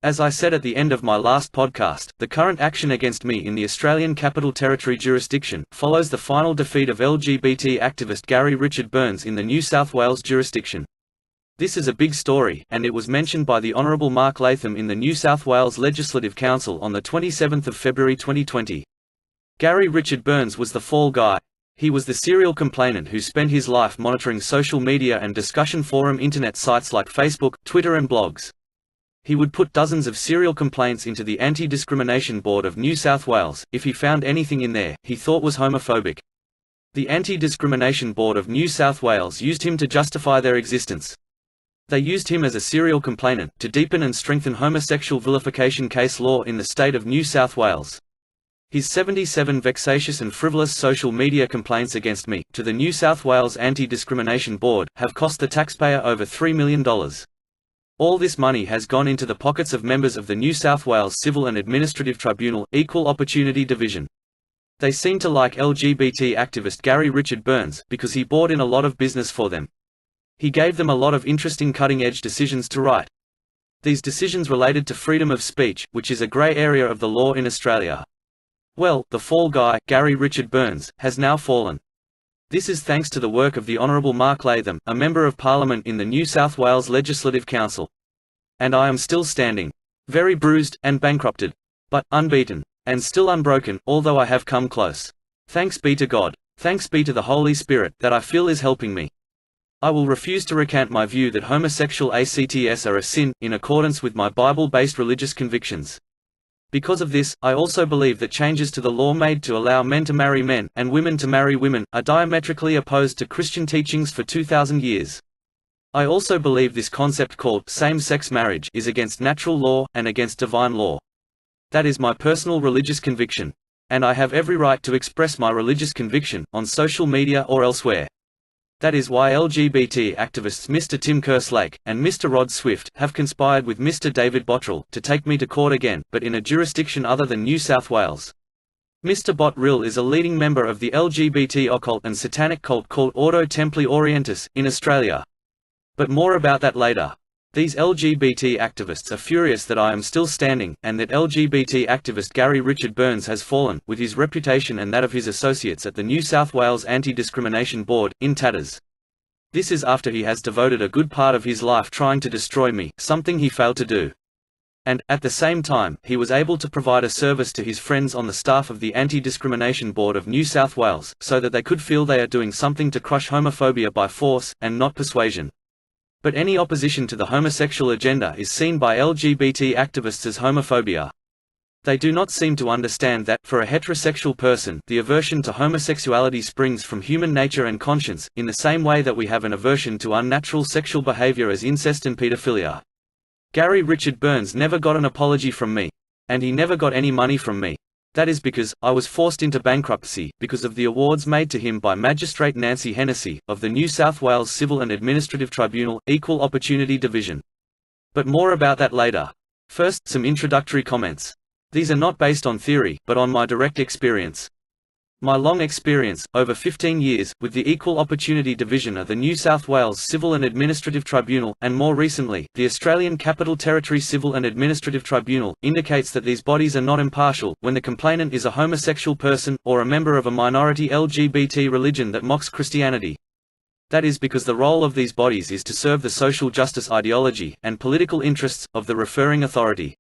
As I said at the end of my last podcast, the current action against me in the Australian Capital Territory jurisdiction follows the final defeat of LGBT activist Gary Richard Burns in the New South Wales jurisdiction. This is a big story, and it was mentioned by the Honourable Mark Latham in the New South Wales Legislative Council on the 27th of February 2020. Gary Richard Burns was the fall guy. He was the serial complainant who spent his life monitoring social media and discussion forum internet sites like Facebook, Twitter and blogs. He would put dozens of serial complaints into the Anti-Discrimination Board of New South Wales, if he found anything in there he thought was homophobic. The Anti-Discrimination Board of New South Wales used him to justify their existence. They used him as a serial complainant to deepen and strengthen homosexual vilification case law in the state of New South Wales. His 77 vexatious and frivolous social media complaints against me, to the New South Wales Anti-Discrimination Board, have cost the taxpayer over $3 million. All this money has gone into the pockets of members of the New South Wales Civil and Administrative Tribunal, Equal Opportunity Division. They seem to like LGBT activist Gary Richard Burns because he brought in a lot of business for them. He gave them a lot of interesting cutting-edge decisions to write. These decisions related to freedom of speech, which is a grey area of the law in Australia. Well, the fall guy, Gary Richard Burns, has now fallen. This is thanks to the work of the Honourable Mark Latham, a Member of Parliament in the New South Wales Legislative Council. And I am still standing. Very bruised, and bankrupted. But, unbeaten. And still unbroken, although I have come close. Thanks be to God. Thanks be to the Holy Spirit, that I feel is helping me. I will refuse to recant my view that homosexual acts are a sin, in accordance with my Bible-based religious convictions. Because of this, I also believe that changes to the law made to allow men to marry men, and women to marry women, are diametrically opposed to Christian teachings for 2,000 years. I also believe this concept called same-sex marriage is against natural law, and against divine law. That is my personal religious conviction. And I have every right to express my religious conviction, on social media or elsewhere. That is why LGBT activists Mr. Tim Kerslake, and Mr. Rod Swift, have conspired with Mr. David Bottrill, to take me to court again, but in a jurisdiction other than New South Wales. Mr. Bottrill is a leading member of the LGBT occult and satanic cult called Ordo Templi Orientis, in Australia. But more about that later. These LGBT activists are furious that I am still standing, and that LGBT activist Gary Richard Burns has fallen, with his reputation and that of his associates at the New South Wales Anti-Discrimination Board, in tatters. This is after he has devoted a good part of his life trying to destroy me, something he failed to do. And, at the same time, he was able to provide a service to his friends on the staff of the Anti-Discrimination Board of New South Wales, so that they could feel they are doing something to crush homophobia by force, and not persuasion. But any opposition to the homosexual agenda is seen by LGBT activists as homophobia. They do not seem to understand that, for a heterosexual person, the aversion to homosexuality springs from human nature and conscience, in the same way that we have an aversion to unnatural sexual behavior as incest and pedophilia. Gary Richard Burns never got an apology from me. And he never got any money from me. That is because I was forced into bankruptcy, because of the awards made to him by Magistrate Nancy Hennessy, of the New South Wales Civil and Administrative Tribunal, Equal Opportunity Division. But more about that later. First, some introductory comments. These are not based on theory, but on my direct experience. My long experience, over 15 years, with the Equal Opportunity Division of the New South Wales Civil and Administrative Tribunal, and more recently, the Australian Capital Territory Civil and Administrative Tribunal, indicates that these bodies are not impartial, when the complainant is a homosexual person, or a member of a minority LGBT religion that mocks Christianity. That is because the role of these bodies is to serve the social justice ideology, and political interests, of the referring authority.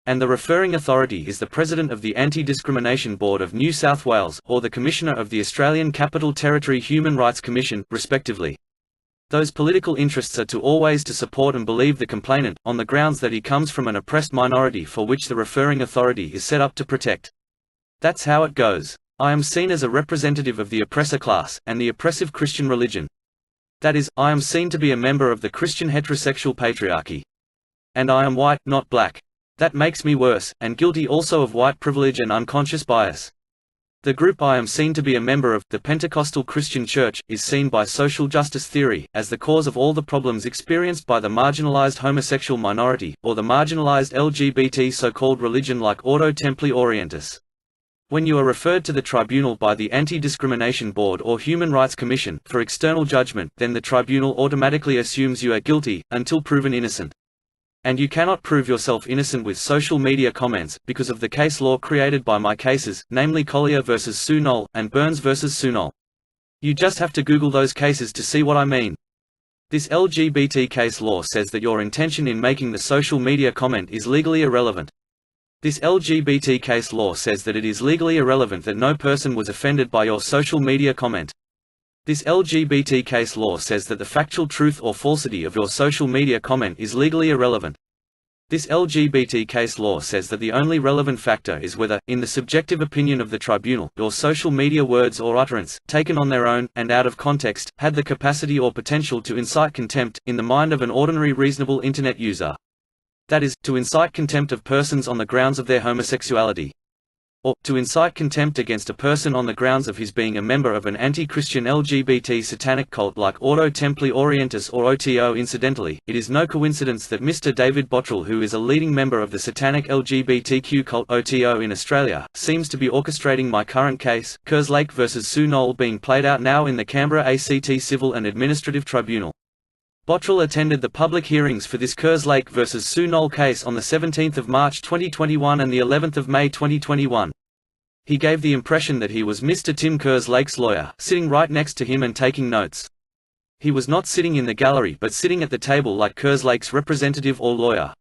And the referring authority is the President of the Anti-Discrimination Board of New South Wales, or the Commissioner of the Australian Capital Territory Human Rights Commission, respectively. Those political interests are to always to support and believe the complainant, on the grounds that he comes from an oppressed minority for which the referring authority is set up to protect. That's how it goes. I am seen as a representative of the oppressor class, and the oppressive Christian religion. That is, I am seen to be a member of the Christian heterosexual patriarchy. And I am white, not black. That makes me worse, and guilty also of white privilege and unconscious bias. The group I am seen to be a member of, the Pentecostal Christian Church, is seen by social justice theory, as the cause of all the problems experienced by the marginalized homosexual minority, or the marginalized LGBT so-called religion like Ordo Templi Orientis. When you are referred to the tribunal by the Anti-Discrimination Board or Human Rights Commission, for external judgment, then the tribunal automatically assumes you are guilty, until proven innocent. And you cannot prove yourself innocent with social media comments, because of the case law created by my cases, namely Collier vs. Sunol, and Burns vs. Sunol. You just have to Google those cases to see what I mean. This LGBT case law says that your intention in making the social media comment is legally irrelevant. This LGBT case law says that it is legally irrelevant that no person was offended by your social media comment. This LGBT case law says that the factual truth or falsity of your social media comment is legally irrelevant. This LGBT case law says that the only relevant factor is whether, in the subjective opinion of the tribunal, your social media words or utterance, taken on their own, and out of context, had the capacity or potential to incite contempt, in the mind of an ordinary reasonable Internet user. That is, to incite contempt of persons on the grounds of their homosexuality. Or, to incite contempt against a person on the grounds of his being a member of an anti-Christian LGBT satanic cult like Ordo Templi Orientis or OTO. Incidentally, it is no coincidence that Mr. David Bottrell, who is a leading member of the satanic LGBTQ cult OTO in Australia, seems to be orchestrating my current case, Kerslake vs. Sunol, being played out now in the Canberra ACT Civil and Administrative Tribunal. Bottrell attended the public hearings for this Kerslake vs. Sunol case on the 17th of March 2021 and the 11th of May 2021. He gave the impression that he was Mr. Tim Kerslake's lawyer, sitting right next to him and taking notes. He was not sitting in the gallery but sitting at the table like Kerslake's representative or lawyer.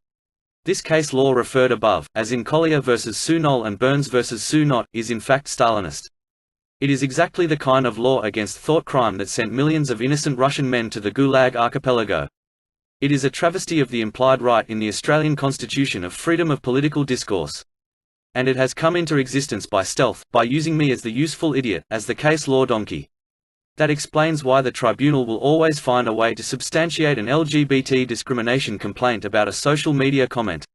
This case law referred above, as in Collier vs. Sunol and Burns vs. Sunol, is in fact Stalinist. It is exactly the kind of law against thought crime that sent millions of innocent Russian men to the Gulag archipelago. It is a travesty of the implied right in the Australian Constitution of freedom of political discourse. And it has come into existence by stealth, by using me as the useful idiot, as the case law donkey. That explains why the tribunal will always find a way to substantiate an LGBT discrimination complaint about a social media comment.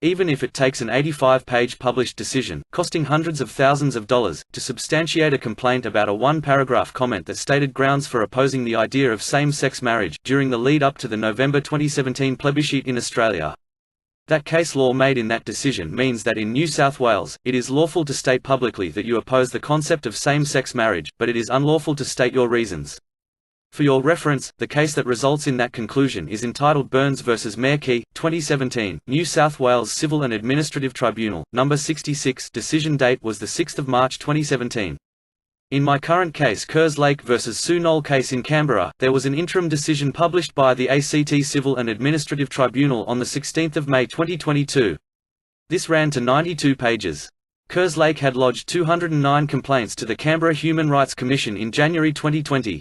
Even if it takes an 85-page published decision, costing hundreds of thousands of dollars, to substantiate a complaint about a one-paragraph comment that stated grounds for opposing the idea of same-sex marriage, during the lead-up to the November 2017 plebiscite in Australia. That case law made in that decision means that in New South Wales, it is lawful to state publicly that you oppose the concept of same-sex marriage, but it is unlawful to state your reasons. For your reference, the case that results in that conclusion is entitled Burns vs. Mayorkey, 2017, New South Wales Civil and Administrative Tribunal, No. 66. Decision date was 6 March 2017. In my current case, Kerslake vs. Sunol case in Canberra, there was an interim decision published by the ACT Civil and Administrative Tribunal on 16 May 2022. This ran to 92 pages. Kerslake had lodged 209 complaints to the Canberra Human Rights Commission in January 2020.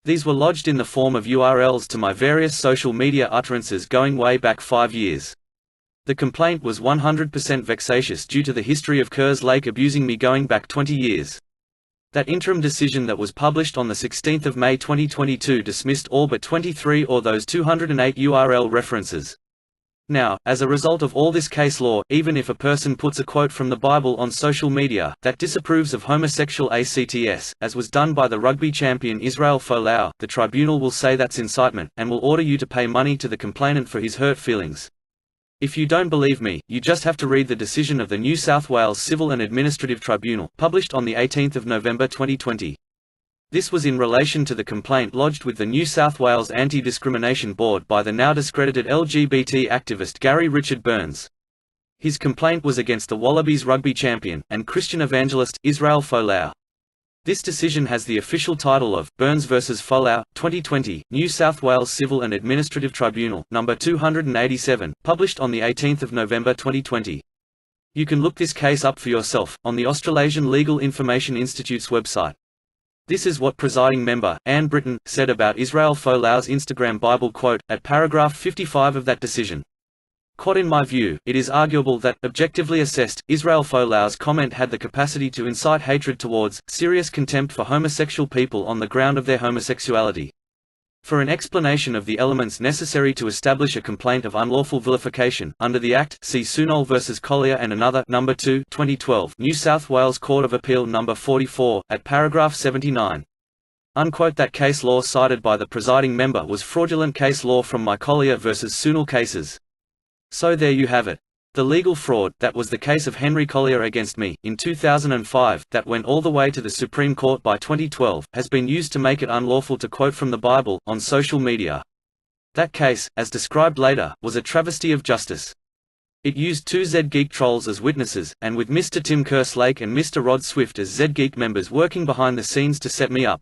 These were lodged in the form of URLs to my various social media utterances going way back 5 years. The complaint was 100% vexatious due to the history of Kerslake abusing me going back 20 years. That interim decision that was published on 16 May 2022 dismissed all but 23 or those 208 URL references. Now, as a result of all this case law, even if a person puts a quote from the Bible on social media, that disapproves of homosexual acts, as was done by the rugby champion Israel Folau, the tribunal will say that's incitement, and will order you to pay money to the complainant for his hurt feelings. If you don't believe me, you just have to read the decision of the New South Wales Civil and Administrative Tribunal, published on 18 November 2020. This was in relation to the complaint lodged with the New South Wales Anti-Discrimination Board by the now discredited LGBT activist Gary Richard Burns. His complaint was against the Wallabies rugby champion, and Christian evangelist, Israel Folau. This decision has the official title of, Burns vs. Folau, 2020, New South Wales Civil and Administrative Tribunal, No. 287, published on 18 November 2020. You can look this case up for yourself, on the Australasian Legal Information Institute's website. This is what presiding member, Anne Britton, said about Israel Folau's Instagram Bible quote, at paragraph 55 of that decision. Quote, in my view, it is arguable that, objectively assessed, Israel Folau's comment had the capacity to incite hatred towards, serious contempt for homosexual people on the ground of their homosexuality. For an explanation of the elements necessary to establish a complaint of unlawful vilification, under the Act, see Sunol vs. Collier and another, No. 2, 2012, New South Wales Court of Appeal No. 44, at paragraph 79. Unquote. That case law cited by the presiding member was fraudulent case law from my Collier vs. Sunol cases. So there you have it. The legal fraud, that was the case of Henry Collier against me, in 2005, that went all the way to the Supreme Court by 2012, has been used to make it unlawful to quote from the Bible, on social media. That case, as described later, was a travesty of justice. It used two Z-Geek trolls as witnesses, and with Mr. Tim Kerslake and Mr. Rod Swift as Z-Geek members working behind the scenes to set me up.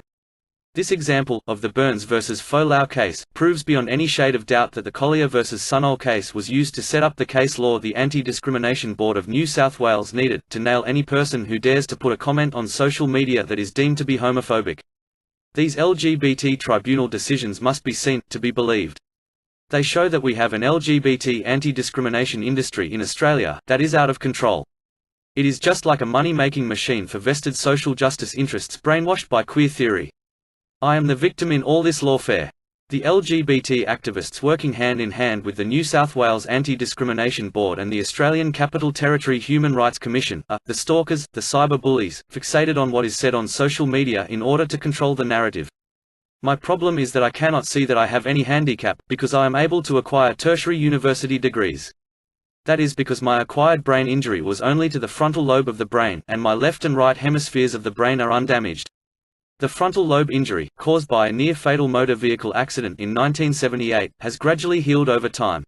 This example, of the Burns vs. Folau case, proves beyond any shade of doubt that the Collier vs. Sunol case was used to set up the case law the Anti-Discrimination Board of New South Wales needed, to nail any person who dares to put a comment on social media that is deemed to be homophobic. These LGBT tribunal decisions must be seen, to be believed. They show that we have an LGBT anti-discrimination industry in Australia that is out of control. It is just like a money-making machine for vested social justice interests brainwashed by queer theory. I am the victim in all this lawfare. The LGBT activists working hand in hand with the New South Wales Anti-Discrimination Board and the Australian Capital Territory Human Rights Commission are the stalkers, the cyberbullies, fixated on what is said on social media in order to control the narrative. My problem is that I cannot see that I have any handicap, because I am able to acquire tertiary university degrees. That is because my acquired brain injury was only to the frontal lobe of the brain, and my left and right hemispheres of the brain are undamaged. The frontal lobe injury, caused by a near-fatal motor vehicle accident in 1978, has gradually healed over time.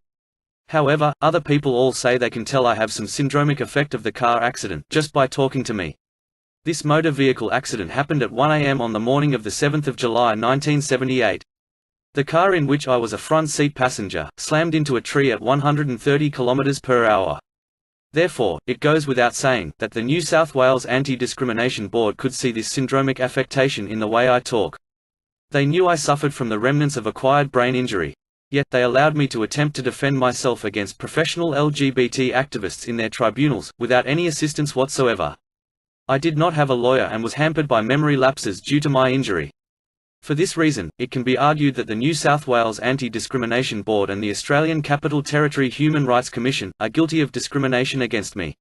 However, other people all say they can tell I have some syndromic effect of the car accident, just by talking to me. This motor vehicle accident happened at 1 a.m. on the morning of the 7th of July 1978. The car in which I was a front seat passenger, slammed into a tree at 130 km/h. Therefore, it goes without saying, that the New South Wales Anti-Discrimination Board could see this syndromic affectation in the way I talk. They knew I suffered from the remnants of acquired brain injury. Yet they allowed me to attempt to defend myself against professional LGBT activists in their tribunals, without any assistance whatsoever. I did not have a lawyer and was hampered by memory lapses due to my injury. For this reason, it can be argued that the New South Wales Anti-Discrimination Board and the Australian Capital Territory Human Rights Commission are guilty of discrimination against me.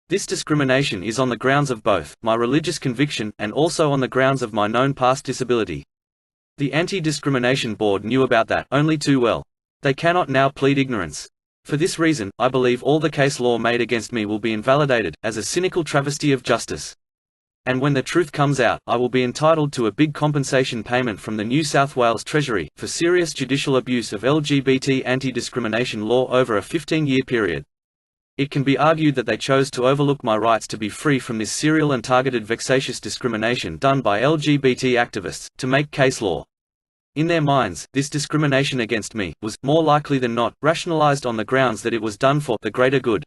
This discrimination is on the grounds of both my religious conviction and also on the grounds of my known past disability. The Anti-Discrimination Board knew about that only too well. They cannot now plead ignorance. For this reason, I believe all the case law made against me will be invalidated, as a cynical travesty of justice. And when the truth comes out, I will be entitled to a big compensation payment from the New South Wales Treasury, for serious judicial abuse of LGBT anti-discrimination law over a 15-year period. It can be argued that they chose to overlook my rights to be free from this serial and targeted vexatious discrimination done by LGBT activists, to make case law. In their minds, this discrimination against me was, more likely than not, rationalized on the grounds that it was done for the greater good.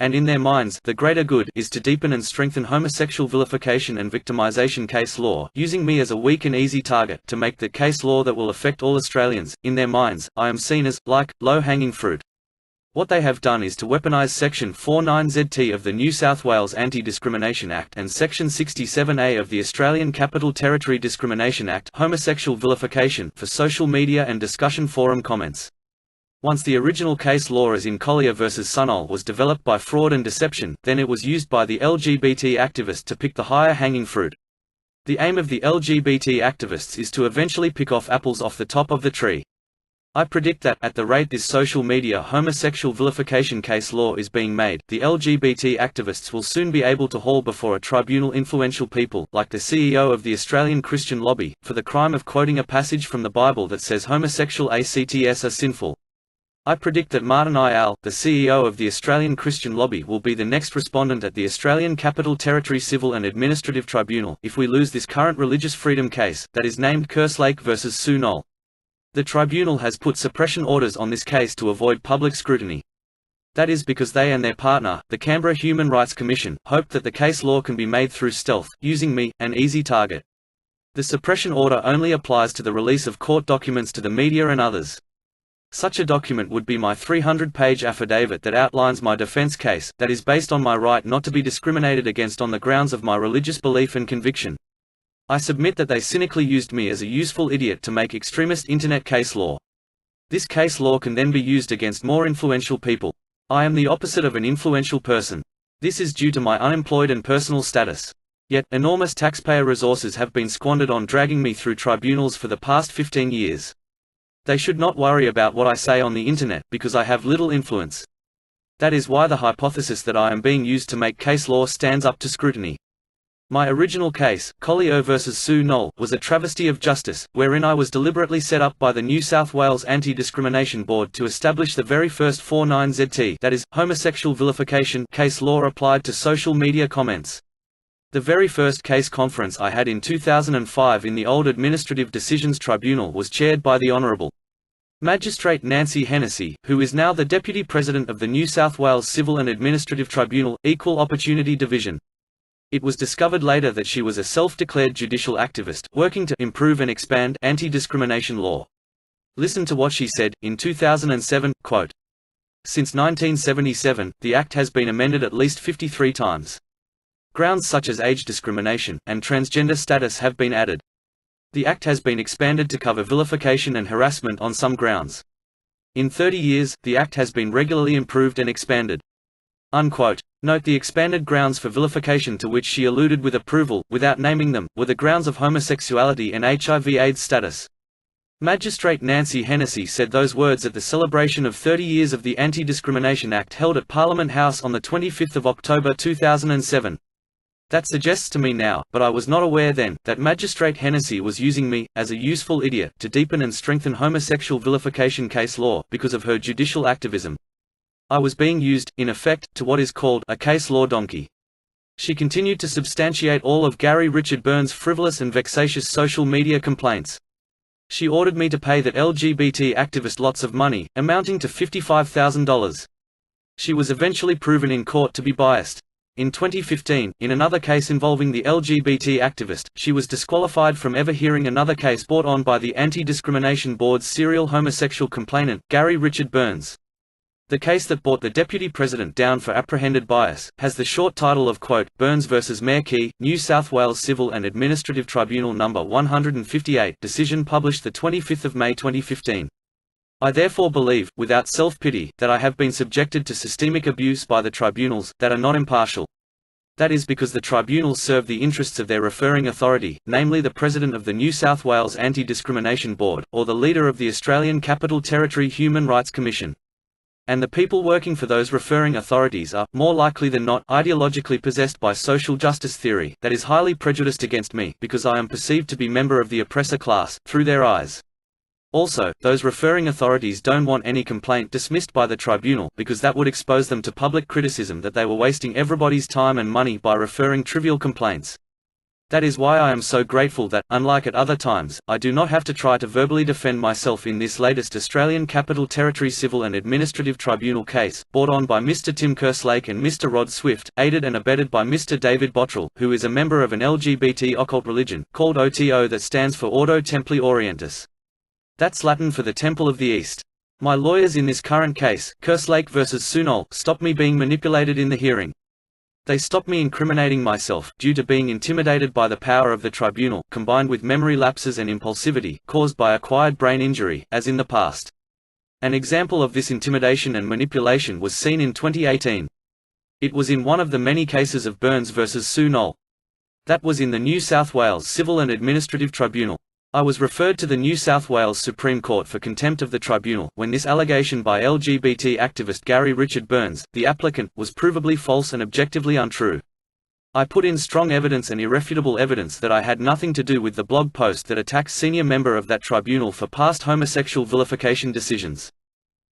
And in their minds, the greater good is to deepen and strengthen homosexual vilification and victimization case law, using me as a weak and easy target to make the case law that will affect all Australians. In their minds, I am seen as, like, low-hanging fruit. What they have done is to weaponize Section 49ZT of the New South Wales Anti-Discrimination Act and Section 67A of the Australian Capital Territory Discrimination Act, homosexual vilification, for social media and discussion forum comments. Once the original case law as in Collier vs. Sunol was developed by fraud and deception, then it was used by the LGBT activists to pick the higher hanging fruit. The aim of the LGBT activists is to eventually pick off apples off the top of the tree. I predict that, at the rate this social media homosexual vilification case law is being made, the LGBT activists will soon be able to haul before a tribunal influential people, like the CEO of the Australian Christian Lobby, for the crime of quoting a passage from the Bible that says homosexual acts are sinful. I predict that Martin Ial, the CEO of the Australian Christian Lobby, will be the next respondent at the Australian Capital Territory Civil and Administrative Tribunal, if we lose this current religious freedom case, that is named Kerslake vs. Sunol. The tribunal has put suppression orders on this case to avoid public scrutiny. That is because they and their partner, the Canberra Human Rights Commission, hope that the case law can be made through stealth, using me, an easy target. The suppression order only applies to the release of court documents to the media and others. Such a document would be my 300-page affidavit that outlines my defense case, that is based on my right not to be discriminated against on the grounds of my religious belief and conviction. I submit that they cynically used me as a useful idiot to make extremist internet case law. This case law can then be used against more influential people. I am the opposite of an influential person. This is due to my unemployed and personal status. Yet, enormous taxpayer resources have been squandered on dragging me through tribunals for the past 15 years. They should not worry about what I say on the internet, because I have little influence. That is why the hypothesis that I am being used to make case law stands up to scrutiny. My original case, Collier vs Sunol, was a travesty of justice, wherein I was deliberately set up by the New South Wales Anti-Discrimination Board to establish the very first 49ZT, that is, homosexual vilification case law applied to social media comments. The very first case conference I had in 2005 in the old Administrative Decisions Tribunal was chaired by the Honourable Magistrate Nancy Hennessy, who is now the Deputy President of the New South Wales Civil and Administrative Tribunal, Equal Opportunity Division. It was discovered later that she was a self-declared judicial activist, working to improve and expand anti-discrimination law. Listen to what she said, in 2007, quote, "Since 1977, the Act has been amended at least 53 times. Grounds such as age discrimination, and transgender status have been added. The Act has been expanded to cover vilification and harassment on some grounds. In 30 years, the Act has been regularly improved and expanded." Unquote. Note the expanded grounds for vilification to which she alluded with approval, without naming them, were the grounds of homosexuality and HIV/AIDS status. Magistrate Nancy Hennessy said those words at the celebration of 30 years of the Anti-Discrimination Act held at Parliament House on 25 October 2007. That suggests to me now, but I was not aware then, that Magistrate Hennessy was using me, as a useful idiot, to deepen and strengthen homosexual vilification case law, because of her judicial activism. I was being used, in effect, to what is called a case law donkey. She continued to substantiate all of Gary Richard Burns' frivolous and vexatious social media complaints. She ordered me to pay that LGBT activist lots of money, amounting to $55,000. She was eventually proven in court to be biased. In 2015, in another case involving the LGBT activist, she was disqualified from ever hearing another case brought on by the Anti-Discrimination Board's serial homosexual complainant, Gary Richard Burns. The case that brought the Deputy President down for apprehended bias has the short title of quote, Burns vs Mayor Key, New South Wales Civil and Administrative Tribunal No. 158 decision published 25 May 2015. I therefore believe, without self-pity, that I have been subjected to systemic abuse by the tribunals, that are not impartial. That is because the tribunals serve the interests of their referring authority, namely the President of the New South Wales Anti-Discrimination Board, or the leader of the Australian Capital Territory Human Rights Commission. And the people working for those referring authorities are, more likely than not, ideologically possessed by social justice theory, that is highly prejudiced against me, because I am perceived to be member of the oppressor class, through their eyes. Also, those referring authorities don't want any complaint dismissed by the tribunal, because that would expose them to public criticism that they were wasting everybody's time and money by referring trivial complaints. That is why I am so grateful that, unlike at other times, I do not have to try to verbally defend myself in this latest Australian Capital Territory Civil and Administrative Tribunal case, brought on by Mr. Tim Kerslake and Mr. Rod Swift, aided and abetted by Mr. David Bottrell, who is a member of an LGBT occult religion, called OTO, that stands for Ordo Templi Orientis. That's Latin for the Temple of the East. My lawyers in this current case, Kerslake vs Sunol, stopped me being manipulated in the hearing. They stopped me incriminating myself, due to being intimidated by the power of the tribunal, combined with memory lapses and impulsivity, caused by acquired brain injury, as in the past. An example of this intimidation and manipulation was seen in 2018. It was in one of the many cases of Burns vs Sunol. That was in the New South Wales Civil and Administrative Tribunal. I was referred to the New South Wales Supreme Court for contempt of the tribunal, when this allegation by LGBT activist Gary Richard Burns, the applicant, was provably false and objectively untrue. I put in strong evidence and irrefutable evidence that I had nothing to do with the blog post that attacked senior member of that tribunal for past homosexual vilification decisions.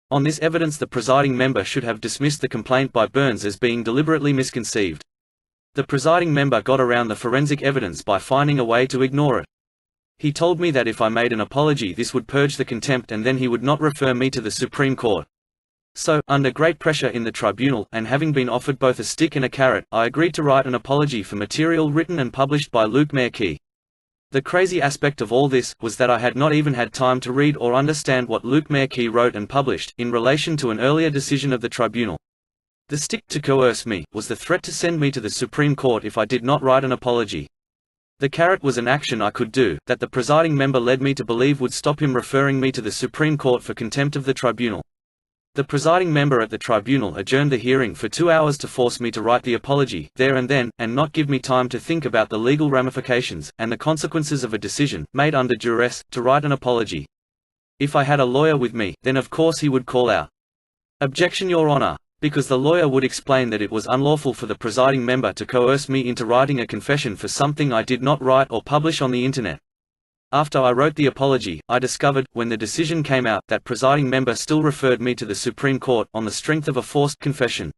On this evidence the presiding member should have dismissed the complaint by Burns as being deliberately misconceived. The presiding member got around the forensic evidence by finding a way to ignore it. He told me that if I made an apology this would purge the contempt and then he would not refer me to the Supreme Court. So, under great pressure in the tribunal, and having been offered both a stick and a carrot, I agreed to write an apology for material written and published by Luke Mayor Key. The crazy aspect of all this, was that I had not even had time to read or understand what Luke Mayor Key wrote and published, in relation to an earlier decision of the tribunal. The stick, to coerce me, was the threat to send me to the Supreme Court if I did not write an apology. The carrot was an action I could do, that the presiding member led me to believe would stop him referring me to the Supreme Court for contempt of the tribunal. The presiding member at the tribunal adjourned the hearing for 2 hours to force me to write the apology, there and then, and not give me time to think about the legal ramifications, and the consequences of a decision, made under duress, to write an apology. If I had a lawyer with me, then of course he would call out, "Objection, Your Honor. Because the lawyer would explain that it was unlawful for the presiding member to coerce me into writing a confession for something I did not write or publish on the internet. After I wrote the apology, I discovered, when the decision came out, that presiding member still referred me to the Supreme Court on the strength of a forced confession.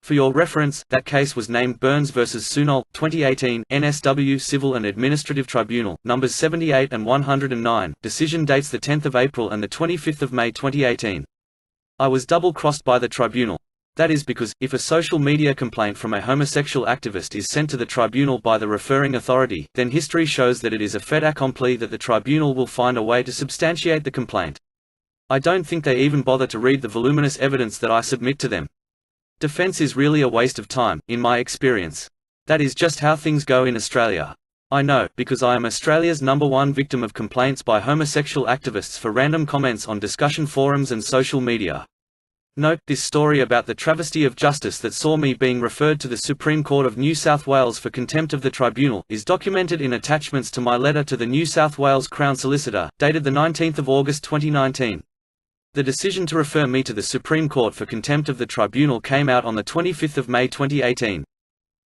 For your reference, that case was named Burns v. Sunol, 2018, NSW Civil and Administrative Tribunal, numbers 78 and 109, decision dates 10 April and 25 May 2018. I was double-crossed by the tribunal. That is because, if a social media complaint from a homosexual activist is sent to the tribunal by the referring authority, then history shows that it is a fait accompli that the tribunal will find a way to substantiate the complaint. I don't think they even bother to read the voluminous evidence that I submit to them. Defense is really a waste of time, in my experience. That is just how things go in Australia. I know, because I am Australia's #1 victim of complaints by homosexual activists for random comments on discussion forums and social media. Note, this story about the travesty of justice that saw me being referred to the Supreme Court of New South Wales for contempt of the tribunal, is documented in attachments to my letter to the New South Wales Crown Solicitor, dated 19 August 2019. The decision to refer me to the Supreme Court for contempt of the tribunal came out on 25 May 2018.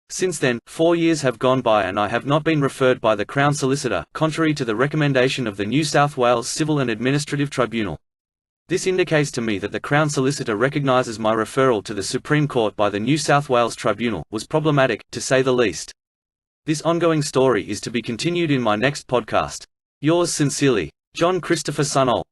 Since then, 4 years have gone by and I have not been referred by the Crown Solicitor, contrary to the recommendation of the New South Wales Civil and Administrative Tribunal. This indicates to me that the Crown Solicitor recognises my referral to the Supreme Court by the New South Wales Tribunal was problematic, to say the least. This ongoing story is to be continued in my next podcast. Yours sincerely, John Christopher Sunol.